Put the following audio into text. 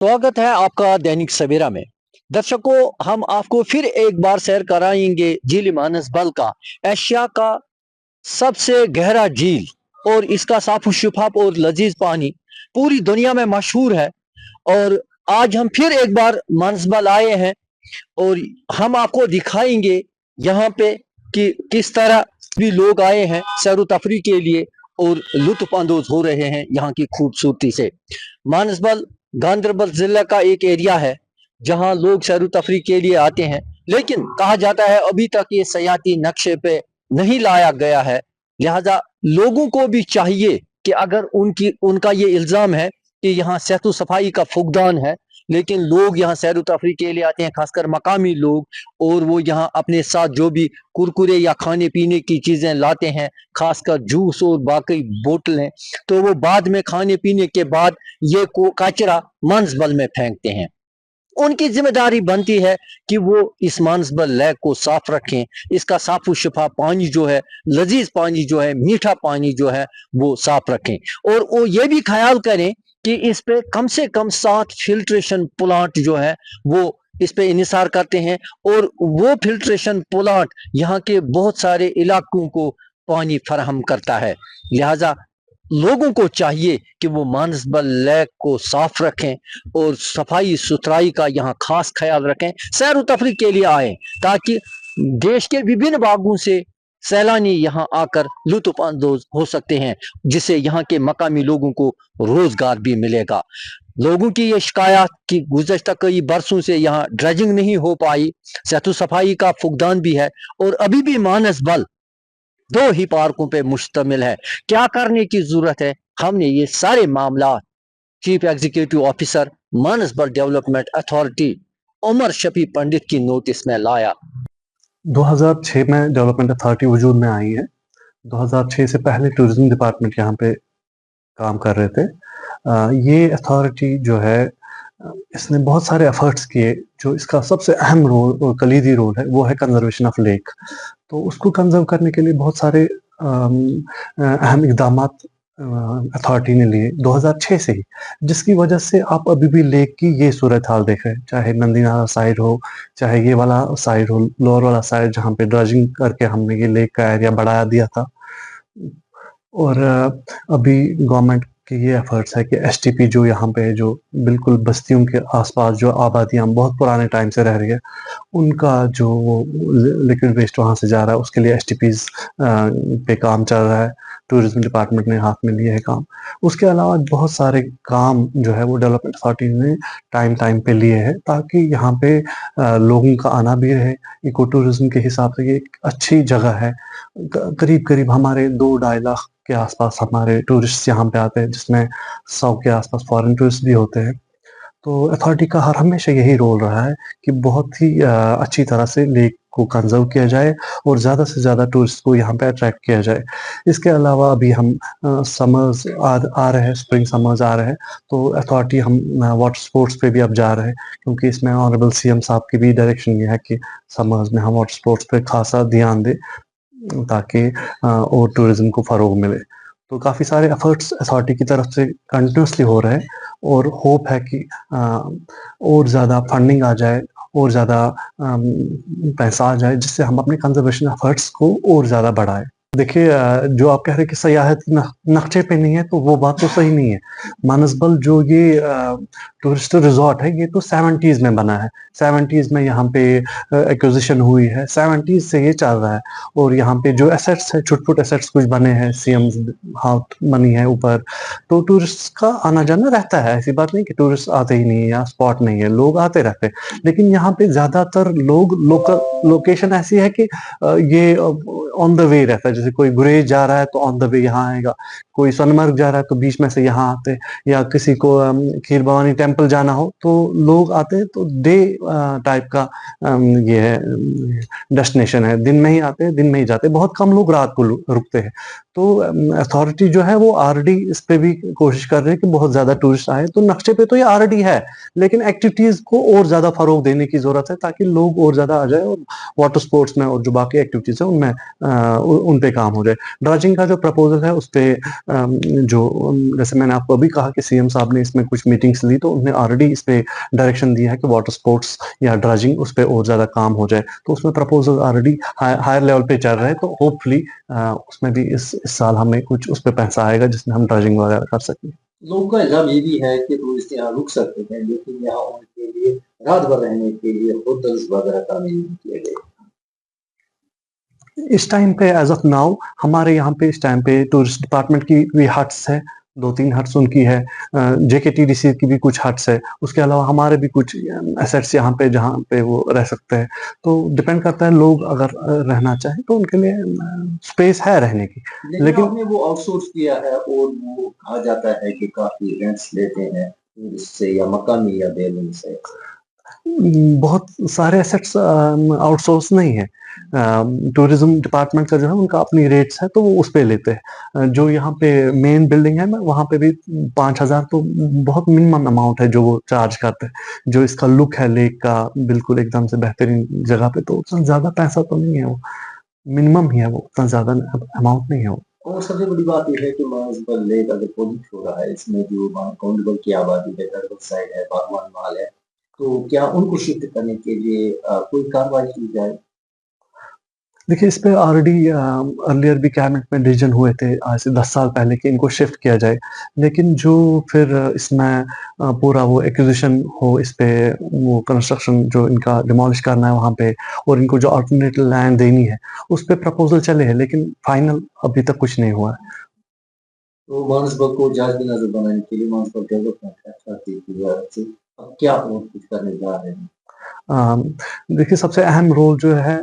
स्वागत है आपका दैनिक सवेरा में। दर्शकों, हम आपको फिर एक बार सैर कराएंगे झील मानसबल का। एशिया का सबसे गहरा झील और इसका साफ शफाफ और लजीज पानी पूरी दुनिया में मशहूर है। और आज हम फिर एक बार मानसबल आए हैं और हम आपको दिखाएंगे यहाँ पे कि किस तरह भी लोग आए हैं सैर तफरी के लिए और लुत्फ अंदोज हो रहे हैं यहाँ की खूबसूरती से। मानसबल गांधरबल जिला का एक एरिया है जहाँ लोग सैर तफरी के लिए आते हैं, लेकिन कहा जाता है अभी तक ये सयाती नक्शे पे नहीं लाया गया है। लिहाजा लोगों को भी चाहिए कि अगर उनका ये इल्जाम है कि यहाँ सेहत सफाई का फुकदान है, लेकिन लोग यहाँ सैर तफरी के लिए आते हैं, खासकर मकामी लोग, और वो यहाँ अपने साथ जो भी कुरकुरे या खाने पीने की चीजें लाते हैं, खासकर जूस और बाकी बोतलें, तो वो बाद में खाने पीने के बाद ये कचरा मानसबल में फेंकते हैं। उनकी जिम्मेदारी बनती है कि वो इस मानसबल लेक को साफ रखें, इसका साफ शफा पानी जो है, लजीज पानी जो है, मीठा पानी जो है वो साफ रखें। और वो ये भी ख्याल करें कि इस पे कम से कम 7 फिल्ट्रेशन प्लांट जो है वो इस पे इनिसार करते हैं, और वो फिल्ट्रेशन प्लांट यहाँ के बहुत सारे इलाकों को पानी फराहम करता है। लिहाजा लोगों को चाहिए कि वो मानसबल लेक को साफ रखें और सफाई सुथराई का यहाँ खास ख्याल रखें, सैर तफरी के लिए आए, ताकि देश के विभिन्न भागों से सैलानी यहाँ आकर लुत्फ अंदोज हो सकते हैं, जिससे यहाँ के मकामी लोगों को रोजगार भी मिलेगा। लोगों की ये शिकायत कि गुज़श्ता कई बरसों से यहाँ ड्रेजिंग नहीं हो पाई, सेहत सफाई का फुकदान भी है, और अभी भी मानसबल 2 ही पार्कों पे मुश्तमिल है। क्या करने की जरूरत है? हमने ये सारे मामला chief executive officer Manasbal development authority Umar Shafi Pandit की नोटिस में लाया। 2006 में डेवलपमेंट अथॉरिटी वजूद में आई है। 2006 से पहले टूरिज्म डिपार्टमेंट यहाँ पे काम कर रहे थे। ये अथॉरिटी जो है इसने बहुत सारे एफर्ट्स किए। जो इसका सबसे अहम रोल और कलीदी रोल है वो है कंजर्वेशन ऑफ लेक। तो उसको कंजर्व करने के लिए बहुत सारे अहम इकदामात अथॉरिटी ने लिए 2006 से ही, जिसकी वजह से आप अभी भी लेक की ये सूरत हाल देख रहे हैं, चाहे नंदी नाला साइड हो, चाहे ये वाला साइड हो, लोअर वाला साइड जहाँ पे ड्रेजिंग करके हमने ये लेक का एरिया बढ़ाया दिया था। और अभी गवर्नमेंट के ये एफर्ट्स है कि एसटीपी जो यहाँ पे जो बिल्कुल बस्तियों के आसपास जो आबादियाँ बहुत पुराने टाइम से रह रही है, उनका जो वो लिक्विड वेस्ट वहाँ से जा रहा है, उसके लिए एसटीपीज पे काम चल रहा है। टूरिज्म डिपार्टमेंट ने हाथ में लिया है काम। उसके अलावा बहुत सारे काम जो है वो डेवलपमेंट अथॉरिटी ने टाइम पे लिए हैं, ताकि यहाँ पे लोगों का आना भी रहे। इको टूरिज्म के हिसाब से ये एक अच्छी जगह है। करीब करीब हमारे 2-2.5 लाख के आसपास हमारे टूरिस्ट यहाँ पे आते हैं, जिसमें 100 के आसपास फॉरेन टूरिस्ट भी होते हैं। तो अथॉरिटी का हमेशा यही रोल रहा है कि बहुत ही अच्छी तरह से लेक को कंजर्व किया जाए और ज़्यादा से ज़्यादा टूरिस्ट को यहाँ पे अट्रैक्ट किया जाए। इसके अलावा अभी हम समर्स आ रहे हैं, स्प्रिंग समर्स आ रहे हैं, तो अथॉरिटी हम वाटर स्पोर्ट्स पे भी अब जा रहे हैं, क्योंकि इसमें ऑनरेबल सीएम साहब की भी डायरेक्शन ये है कि समर्स में हम वाटर स्पोर्ट्स पे खासा ध्यान दें, ताकि और टूरिज्म को फ़रोग मिले। तो काफ़ी सारे एफर्ट्स अथॉरिटी की तरफ से कंटिन्यूसली हो रहे हैं, और होप है कि और ज़्यादा फंडिंग आ जाए और ज़्यादा पैसा आ जाए, जिससे हम अपने कंजर्वेशन एफर्ट्स को और ज़्यादा बढ़ाएं। देखिए, जो आप कह रहे हैं कि सयाहती नक्शे पे नहीं है, तो वो बात तो सही नहीं है। मानसबल जो ये टूरिस्ट रिजॉर्ट है, ये तो 70s में बना है। 70s में यहाँ पे एक्विजिशन हुई है, 70s से ये चल रहा है। और यहाँ पे जो एसेट्स है, छुटपुट एसेट्स कुछ बने हैं, सीएम हाथ मनी है ऊपर, तो टूरिस्ट का आना जाना रहता है। ऐसी बात नहीं कि टूरिस्ट आते ही नहीं है या स्पॉट नहीं है, लोग आते रहते हैं। लेकिन यहाँ पे ज्यादातर लोग लोकल लोकेशन ऐसी है कि ये ऑन द वे रहता है। जैसे कोई गुरेज जा रहा है तो ऑन द वे यहाँ आएगा, कोई सोनमर्ग जा रहा है तो बीच में से यहाँ आते, या किसी को खीर भवानी टेम्पल जाना हो तो लोग आते हैं। तो डे टाइप का ये है, डेस्टिनेशन है। दिन में ही आते हैं, दिन में ही जाते हैं, बहुत कम लोग रात को रुकते हैं। तो अथॉरिटी जो है वो ऑलरेडी इस पे भी कोशिश कर रही है कि बहुत ज्यादा टूरिस्ट आए। तो नक्शे पे तो ये ऑलरेडी है, लेकिन एक्टिविटीज को और ज्यादा फरोग देने की जरूरत है, ताकि लोग और ज्यादा आ जाए और वाटर स्पोर्ट्स में और जो बाकी एक्टिविटीज है उनमें उन पे पे काम हो जाए। ड्रजिंग का जो प्रपोजल है उस पे जो जैसे मैंने आपको अभी कहा कि सीएम साहब ने इसमें कुछ मीटिंग्स ली, तो उन्होंने ऑलरेडी इस पे डायरेक्शन दिया है कि वाटर स्पोर्ट्स या ड्रजिंग उस पे और ज़्यादा काम हो जाए। तो उसमें प्रपोजल ऑलरेडी हायर लेवल पे चल रहा है, तो होपफुली उसमें भी इस साल हमें कुछ उस पे पैसा आएगा जिसमें हम ड्रजिंग वगैरह कर सकें। लोगों का इल्ज़ाम ये भी है कि टूरिस्ट यहाँ रुक सकते हैं, लेकिन यहाँ उनके लिए रात भर रहने के लिए होटल्स वगैरह तामीर नहीं किए गए। इस टाइम पे एज ऑफ नाउ हमारे यहाँ पे इस टाइम पे टूरिस्ट डिपार्टमेंट की भी हट्स है, 2-3 हट्स उनकी है, जेकेटीडीसी की भी कुछ हट्स है, उसके अलावा हमारे भी कुछ एसेट्स यहाँ पे जहाँ पे वो रह सकते हैं। तो डिपेंड करता है, लोग अगर रहना चाहें तो उनके लिए स्पेस है रहने की। लेकिन आपने वो आउटसोर्स किया है और वो कहा जाता है कि काफी रेंट्स लेते हैं टूरिस्ट से या मकामी या बेलून से। बहुत सारे एसेट्स आउटसोर्स नहीं है। टूरिज्म डिपार्टमेंट का जो है उनका अपनी रेट्स है, तो वो उस पे लेते हैं। जो यहाँ पे मेन बिल्डिंग है वहाँ पे भी 5,000 तो बहुत मिनिमम अमाउंट है जो वो चार्ज करते हैं। जो इसका लुक है लेक का बिल्कुल एकदम से बेहतरीन जगह पे, तो उतना ज़्यादा पैसा तो नहीं है, वो मिनिमम ही है, वो उतना ज़्यादा अमाउंट नहीं है वो। और सबसे बड़ी बात यह है कि मानसबल लेक अगर प्रोजेक्ट हो रहा है, इसमें जो काउंटेबल की आबादी है, दरबल साइड है, बागवान माल है, तो क्या उनको शिफ्ट करने के लिए कोई कार्रवाई की जाए? देखिए, इस पे ऑलरेडी अर्लियर भी कैबिनेट में डिसीजन हुए थे आज से 10 साल पहले कि इनको शिफ्ट किया जाए। लेकिन जो फिर इसमें पूरा वो एक्विजिशन हो, इस पे वो कंस्ट्रक्शन जो इनका डिमोलिश करना है वहाँ पे, और इनको जो अल्टरनेटिव लैंड देनी है, उस पे प्रपोजल चले हैं, लेकिन फाइनल अभी तक कुछ नहीं हुआ है। तो मानसबल को जहाज नजर बनाने के लिए मानसबल डेवलपमेंट अथॉरिटी की वजह से अब क्या और कुछ करने जा रहे हैं? देखिए, सबसे अहम रोल जो है